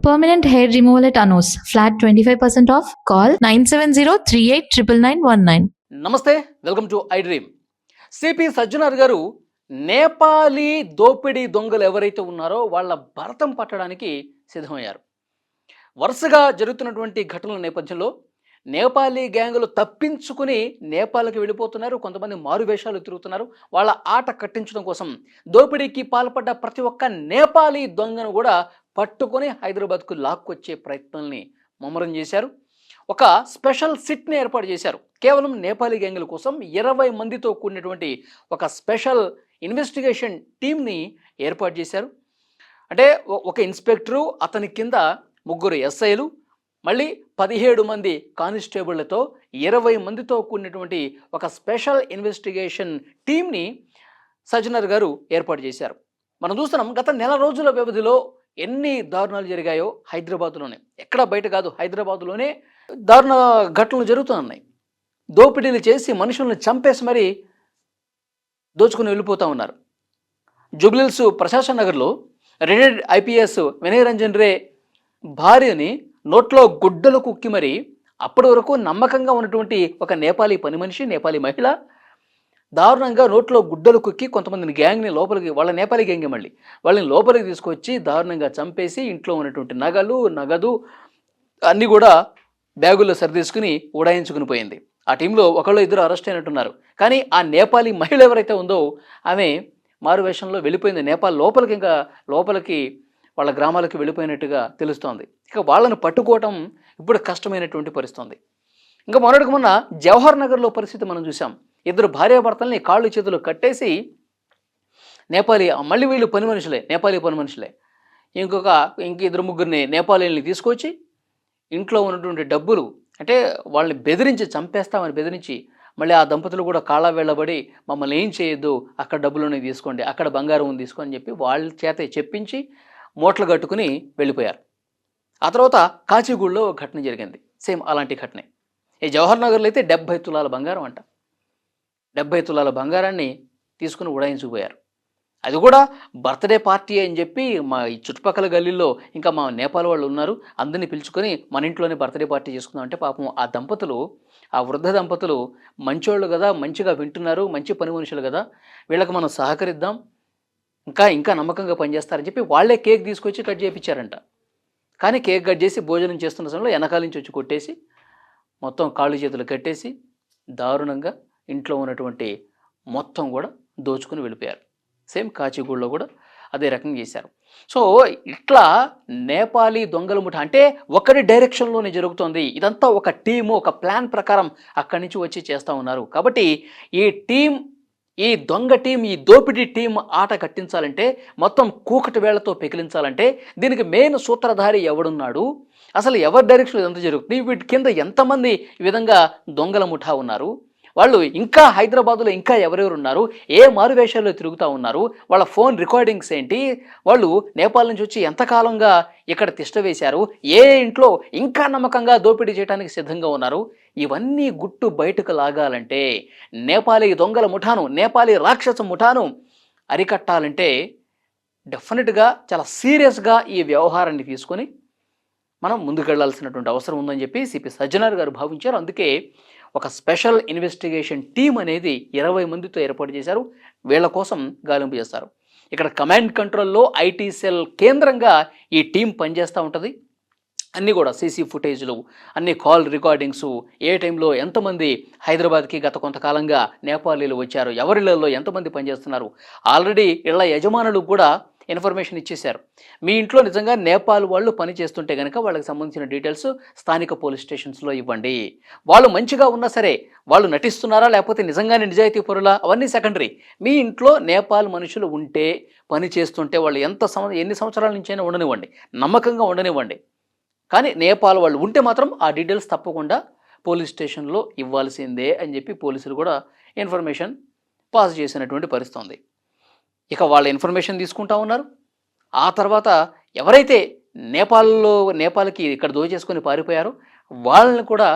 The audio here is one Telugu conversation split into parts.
Permanent hair removal at Anos. Flat 25% off. Call 970-389919. నమస్తే, welcome to I dream. CP Sajjanar గారు నేపాలీ దోపిడీ దొంగలు ఎవరైతే ఉన్నారో వాళ్ళ భరతం పట్టడానికి సిద్ధమయ్యారు. వరుసగా జరుగుతున్నటువంటి ఘటనల నేపథ్యంలో నేపాలీ గ్యాంగులు తప్పించుకుని నేపాల్కి వెళ్ళిపోతున్నారు. కొంతమంది మారువేషాలు తిరుగుతున్నారు. వాళ్ళ ఆట కట్టించడం కోసం దోపిడీకి పాల్పడ్డ ప్రతి ఒక్క నేపాలీ దొంగను కూడా పట్టుకొని హైదరాబాద్కు లాక్కొచ్చే ప్రయత్నాల్ని ముమ్మరం చేశారు. ఒక స్పెషల్ సిట్ని ఏర్పాటు చేశారు. కేవలం నేపాలీ గ్యాంగుల కోసం 20 మందితో కూడినటువంటి ఒక స్పెషల్ ఇన్వెస్టిగేషన్ టీమ్ని ఏర్పాటు చేశారు. అంటే ఒక ఇన్స్పెక్టరు, అతని కింద 3 ఎస్ఐలు, మళ్ళీ 17 మంది కానిస్టేబుళ్లతో 20 మందితో కూడినటువంటి ఒక స్పెషల్ ఇన్వెస్టిగేషన్ టీమ్ని సజ్జనార్ గారు ఏర్పాటు చేశారు. మనం చూస్తున్నాం గత నెల రోజుల వ్యవధిలో ఎన్ని దారుణాలు జరిగాయో హైదరాబాద్లోనే, ఎక్కడ బయట కాదు, హైదరాబాద్లోనే దారుణ ఘటనలు జరుగుతున్నాయి. దోపిడీలు చేసి మనుషులను చంపేసి మరీ దోచుకుని వెళ్ళిపోతూ ఉన్నారు. జూబ్లీహిల్స్ ప్రశాసన్ నగర్లో రిటైర్డ్ ఐపీఎస్ వినయ్ రంజన్ రే భార్యని నోట్లో గుడ్డలు కుక్కి మరి అప్పటి వరకు నమ్మకంగా ఉన్నటువంటి ఒక నేపాలీ పని మనిషి, నేపాలీ మహిళ దారుణంగా నోట్లో గుడ్డలు కుక్కి కొంతమందిని గ్యాంగ్ని లోపలికి, వాళ్ళ నేపాలీ గ్యాంగ్ మళ్ళీ వాళ్ళని లోపలికి తీసుకొచ్చి దారుణంగా చంపేసి ఇంట్లో ఉన్నటువంటి నగదు అన్నీ కూడా బ్యాగుల్లో సరిదీసుకుని ఉడాయించుకుని పోయింది. ఆ టీంలో ఒకళ్ళు ఇద్దరు అరెస్ట్ అయినట్టున్నారు. కానీ ఆ నేపాలీ మహిళ ఎవరైతే ఉందో ఆమె మారువేషంలో వెళ్ళిపోయింది. నేపాల్ లోపలికి వాళ్ళ గ్రామాలకు వెళ్ళిపోయినట్టుగా తెలుస్తోంది. ఇక వాళ్ళను పట్టుకోవటం ఇప్పుడు కష్టమైనటువంటి పరిస్థితి. ఇంకా మొన్నటికి మొన్న జవహర్ నగర్లో పరిస్థితి మనం చూసాం. 2 భార్యాభర్తల్ని కాళ్ళు చేతులు కట్టేసి మళ్ళీ వీళ్ళు నేపాలీ పని మనుషులే ఇంక 2-3 నేపాలీని తీసుకొచ్చి ఇంట్లో ఉన్నటువంటి డబ్బులు, అంటే వాళ్ళని బెదిరించి చంపేస్తామని బెదిరించి, మళ్ళీ ఆ దంపతులు కూడా కాళ్ళ వేళ్ళబడి మమ్మల్ని ఏం చేయొద్దు, అక్కడ డబ్బులోనే తీసుకోండి, అక్కడ బంగారం ఉంది తీసుకోని చెప్పి వాళ్ళ చేత చెప్పించి మూటలు కట్టుకుని వెళ్ళిపోయారు. ఆ తర్వాత కాచిగూడలో ఘటన జరిగింది. సేమ్ అలాంటి ఘటనే. ఈ జవహర్ నగర్లో అయితే 70 తులాల బంగారం అంట. 70 తులాల బంగారాన్ని తీసుకుని ఉడాయించుకుపోయారు. అది కూడా బర్త్డే పార్టీ అని చెప్పి మా ఈ చుట్టుపక్కల గల్లీల్లో ఇంకా మా నేపాల్ వాళ్ళు ఉన్నారు, అందరినీ పిలుచుకొని మన ఇంట్లోనే బర్త్డే పార్టీ చేసుకుందాం అంటే పాపం ఆ వృద్ధ దంపతులు మంచోళ్ళు కదా, మంచిగా వింటున్నారు, మంచి పని మనుషులు కదా, వీళ్ళకి మనం సహకరిద్దాం, ఇంకా నమ్మకంగా పనిచేస్తారని చెప్పి వాళ్ళే కేక్ తీసుకొచ్చి కట్ చేయించారంట. కానీ కేక్ కట్ చేసి భోజనం చేస్తున్న సమయంలో వెనకాల నుంచి వచ్చి కొట్టేసి మొత్తం కాళ్ళు చేతులు కట్టేసి దారుణంగా ఇంట్లో ఉన్నటువంటి మొత్తం కూడా దోచుకుని వెళ్ళిపోయారు. సేమ్ కాచిగూడలో కూడా అదే రకంగా చేశారు. సో ఇట్లా నేపాలీ దొంగల ముఠ అంటే ఒకరి డైరెక్షన్లోనే జరుగుతోంది. ఇదంతా ఒక టీము, ఒక ప్లాన్ ప్రకారం అక్కడి నుంచి వచ్చి చేస్తూ ఉన్నారు. కాబట్టి ఈ దొంగ టీం, ఈ దోపిడీ టీం ఆట కట్టించాలంటే, మొత్తం కూకటి వేళ్లతో పెకిలించాలంటే దీనికి మెయిన్ సూత్రధారి ఎవడున్నాడు, అసలు ఎవరి డైరెక్షన్ ఇదంతా జరుగుతుంది, వీటి కింద ఎంతమంది ఈ విధంగా దొంగల ముఠా ఉన్నారు, వాళ్ళు ఇంకా హైదరాబాదులో ఇంకా ఎవరెవరు ఉన్నారు, ఏ మారువేషాల్లో తిరుగుతూ ఉన్నారు, వాళ్ళ ఫోన్ రికార్డింగ్స్ ఏంటి, వాళ్ళు నేపాల్ నుంచి వచ్చి ఎంతకాలంగా ఇక్కడ తిష్ట వేశారు, ఏ ఇంట్లో ఇంకా నమ్మకంగా దోపిడీ చేయడానికి సిద్ధంగా ఉన్నారు, ఇవన్నీ గుట్టు బయటకు లాగాలంటే, నేపాలీ దొంగల ముఠాను, నేపాలీ రాక్షస ముఠాను అరికట్టాలంటే డెఫినెట్గా చాలా సీరియస్గా ఈ వ్యవహారాన్ని తీసుకొని మనం ముందుకెళ్లాల్సినటువంటి అవసరం ఉందని చెప్పి సిపి సజ్జనార్ గారు భావించారు. అందుకే ఒక స్పెషల్ ఇన్వెస్టిగేషన్ టీం అనేది 20 మందితో ఏర్పాటు చేశారు. వీళ్ళ కోసం గాలింపు చేస్తారు. ఇక్కడ కమాండ్ కంట్రోల్లో ఐటీ సెల్ కేంద్రంగా ఈ టీం పనిచేస్తూ ఉంటుంది. అన్నీ కూడా సీసీ ఫుటేజ్లు, అన్ని కాల్ రికార్డింగ్స్, ఏ టైంలో ఎంతమంది హైదరాబాద్కి గత కొంతకాలంగా నేపాలీలు వచ్చారు, ఎవరిళ్లలో ఎంతమంది పనిచేస్తున్నారు, ఆల్రెడీ ఇళ్ల యజమానులు కూడా ఇన్ఫర్మేషన్ ఇచ్చేశారు. మీ ఇంట్లో నిజంగా నేపాల్ వాళ్ళు పని చేస్తుంటే కనుక వాళ్ళకి సంబంధించిన డీటెయిల్స్ స్థానిక పోలీస్ స్టేషన్స్లో ఇవ్వండి. వాళ్ళు మంచిగా ఉన్నా సరే, వాళ్ళు నటిస్తున్నారా లేకపోతే నిజంగానే నిజాయితీ పరులా అవన్నీ సెకండరీ. మీ ఇంట్లో నేపాల్ మనుషులు ఉంటే, పని చేస్తుంటే, వాళ్ళు ఎన్ని సంవత్సరాల నుంచైనా ఉండనివ్వండి, నమ్మకంగా ఉండనివ్వండి, కానీ నేపాల్ వాళ్ళు ఉంటే మాత్రం ఆ డీటెయిల్స్ తప్పకుండా పోలీస్ స్టేషన్లో ఇవ్వాల్సిందే అని చెప్పి పోలీసులు కూడా ఇన్ఫర్మేషన్ పాస్ చేసినటువంటి పరిస్థితి ఉంది. ఇక వాళ్ళ ఇన్ఫర్మేషన్ తీసుకుంటా ఉన్నారు. ఆ తర్వాత ఎవరైతే నేపాల్కి ఇక్కడ దోచేసుకొని పారిపోయారో వాళ్ళని కూడా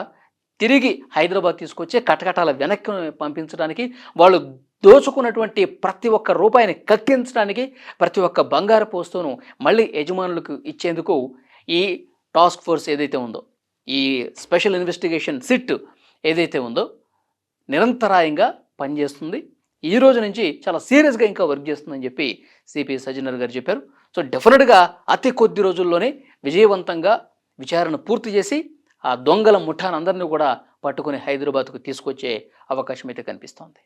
తిరిగి హైదరాబాద్ తీసుకొచ్చి కటకటాల వెనక్కి పంపించడానికి, వాళ్ళు దోచుకున్నటువంటి ప్రతి ఒక్క రూపాయిని కక్కించడానికి, ప్రతి ఒక్క బంగారపు వస్తువును మళ్ళీ యజమానులకు ఇచ్చేందుకు ఈ టాస్క్ ఫోర్స్ ఏదైతే ఉందో, ఈ స్పెషల్ ఇన్వెస్టిగేషన్ సిట్ ఏదైతే ఉందో నిరంతరాయంగా పనిచేస్తుంది. ఈ రోజు నుంచి చాలా సీరియస్గా ఇంకా వర్క్ చేస్తుందని చెప్పి సిపి సజ్జనర్ గారు చెప్పారు. సో డెఫినెట్గా అతి కొద్ది రోజుల్లోనే విజయవంతంగా విచారణ పూర్తి చేసి ఆ దొంగల ముఠానందరినీ కూడా పట్టుకుని హైదరాబాద్కు తీసుకొచ్చే అవకాశం అయితే కనిపిస్తోంది.